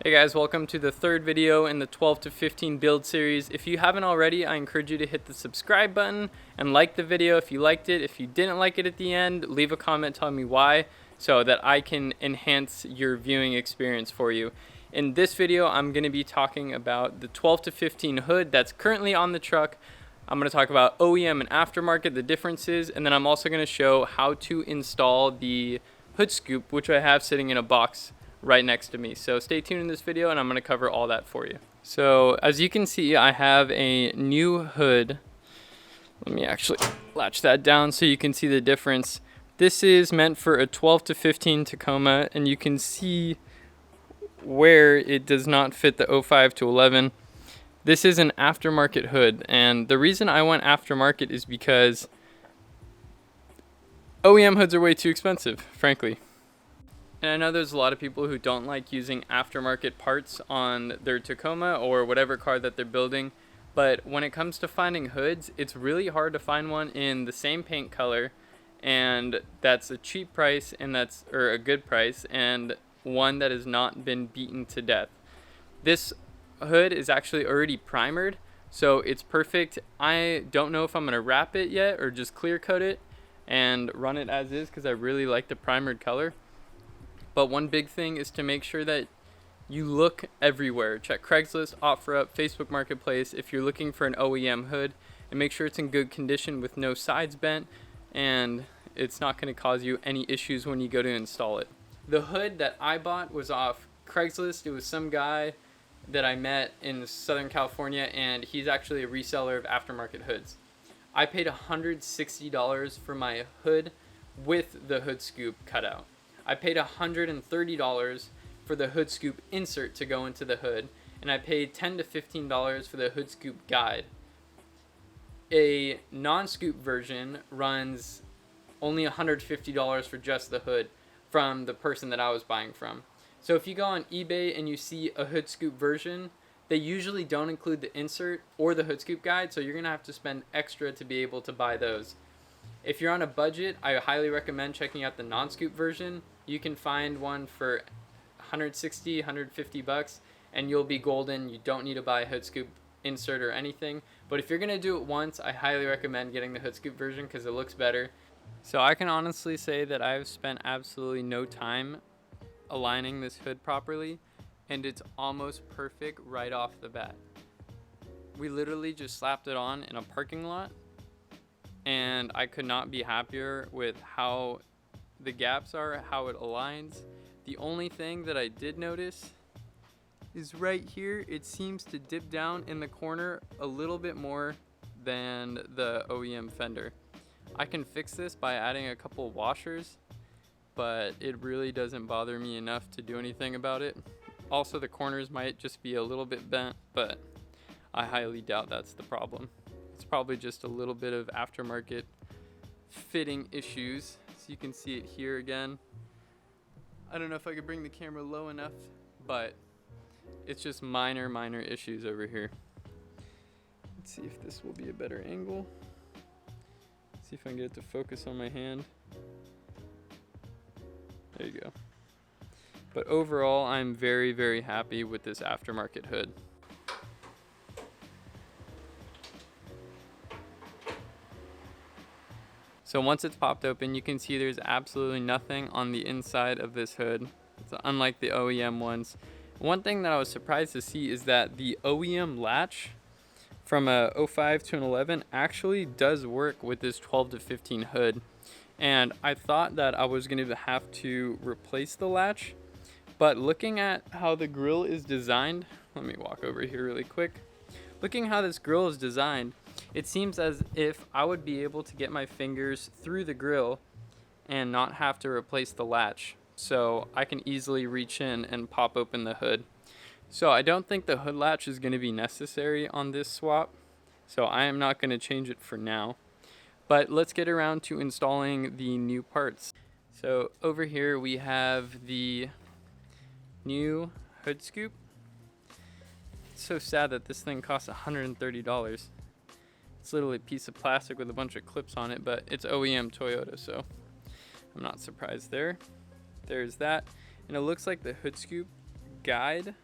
Hey guys, welcome to the third video in the 12 to 15 build series. If you haven't already, I encourage you to hit the subscribe button and like the video if you liked it. If you didn't like it at the end, leave a comment telling me why so that I can enhance your viewing experience for you. In this video, I'm going to be talking about the 12 to 15 hood that's currently on the truck. I'm going to talk about OEM and aftermarket, the differences, and then I'm also going to show how to install the hood scoop, which I have sitting in a box right next to me. So stay tuned in this video and I'm going to cover all that for you. So as you can see, I have a new hood. Let me actually latch that down so you can see the difference. This is meant for a 12 to 15 Tacoma, and you can see where it does not fit the 05 to 11. This is an aftermarket hood, and the reason I went aftermarket is because OEM hoods are way too expensive, frankly. And I know there's a lot of people who don't like using aftermarket parts on their Tacoma or whatever car that they're building, but when it comes to finding hoods, it's really hard to find one in the same paint color, and that's a cheap price, and or a good price, and one that has not been beaten to death. This hood is actually already primered, so it's perfect. I don't know if I'm going to wrap it yet or just clear coat it and run it as is because I really like the primered color. But one big thing is to make sure that you look everywhere. Check Craigslist, OfferUp, Facebook Marketplace if you're looking for an OEM hood, and make sure it's in good condition with no sides bent, and it's not going to cause you any issues when you go to install it. The hood that I bought was off Craigslist. It was some guy that I met in Southern California, and he's actually a reseller of aftermarket hoods. I paid $160 for my hood with the hood scoop cutout. I paid $130 for the hood scoop insert to go into the hood, and I paid $10 to $15 for the hood scoop guide. A non-scoop version runs only $150 for just the hood from the person that I was buying from. So if you go on eBay and you see a hood scoop version, they usually don't include the insert or the hood scoop guide, so you're going to have to spend extra to be able to buy those. If you're on a budget, I highly recommend checking out the non-scoop version. You can find one for $160, $150, and you'll be golden. You don't need to buy a hood scoop insert or anything. But if you're going to do it once, I highly recommend getting the hood scoop version because it looks better. So I can honestly say that I've spent absolutely no time aligning this hood properly, and it's almost perfect right off the bat. We literally just slapped it on in a parking lot, and I could not be happier with how the gaps are, how it aligns. The only thing that I did notice is right here, it seems to dip down in the corner a little bit more than the OEM fender. I can fix this by adding a couple washers, but it really doesn't bother me enough to do anything about it. Also, the corners might just be a little bit bent, but I highly doubt that's the problem. It's probably just a little bit of aftermarket fitting issues. So you can see it here again. I don't know if I could bring the camera low enough, but it's just minor issues over here. Let's see if this will be a better angle. See if I can get it to focus on my hand. There you go. But overall, I'm very happy with this aftermarket hood. So once it's popped open, you can see there's absolutely nothing on the inside of this hood. It's unlike the OEM ones. One thing that I was surprised to see is that the OEM latch from a 05 to an 11 actually does work with this 12 to 15 hood. And I thought that I was going to have to replace the latch, but looking at how the grill is designed, let me walk over here really quick. Looking how this grill is designed, it seems as if I would be able to get my fingers through the grill and not have to replace the latch. So I can easily reach in and pop open the hood. So I don't think the hood latch is going to be necessary on this swap. So I am not going to change it for now. But let's get around to installing the new parts. So over here we have the new hood scoop. It's so sad that this thing costs $130. It's literally a piece of plastic with a bunch of clips on it, but it's OEM Toyota, so I'm not surprised there. There's that. And it looks like the hood scoop guide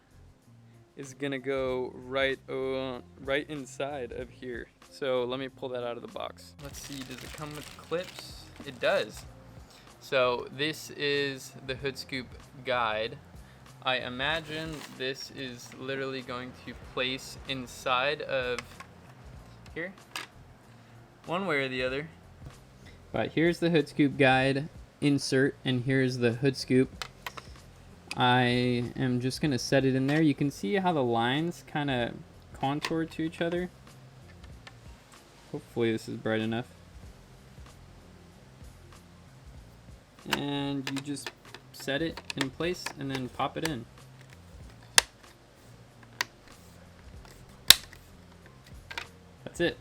is gonna go right inside of here. So let me pull that out of the box. Let's see, does it come with clips? It does. So this is the hood scoop guide. I imagine this is literally going to place inside of here, one way or the other. But here's the hood scoop guide insert, and here's the hood scoop. I am just gonna set it in there. You can see how the lines kind of contour to each other. Hopefully this is bright enough. And you just set it in place and then pop it in. That's it.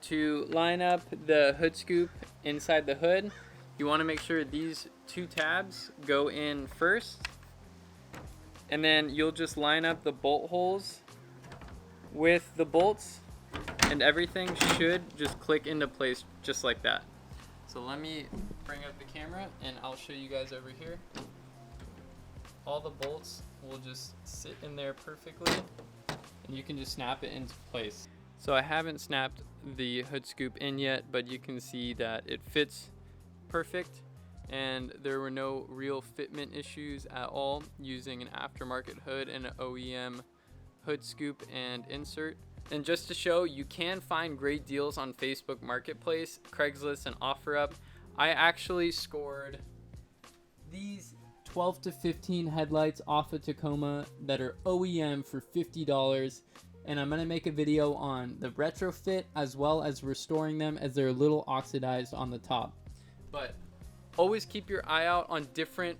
To line up the hood scoop inside the hood, you want to make sure these two tabs go in first, and then you'll just line up the bolt holes with the bolts, and everything should just click into place just like that. So let me bring up the camera and I'll show you guys over here. All the bolts will just sit in there perfectly, and you can just snap it into place. So I haven't snapped the hood scoop in yet, but you can see that it fits perfect, and there were no real fitment issues at all using an aftermarket hood and an OEM hood scoop and insert. And just to show, you can find great deals on Facebook Marketplace, Craigslist, and OfferUp. I actually scored these 12 to 15 headlights off of Tacoma that are OEM for $50. And I'm gonna make a video on the retrofit as well as restoring them, as they're a little oxidized on the top. But always keep your eye out on different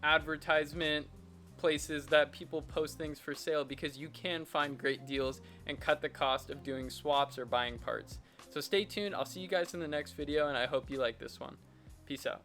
advertisement places that people post things for sale, because you can find great deals and cut the cost of doing swaps or buying parts. So stay tuned. I'll see you guys in the next video, and I hope you like this one. Peace out.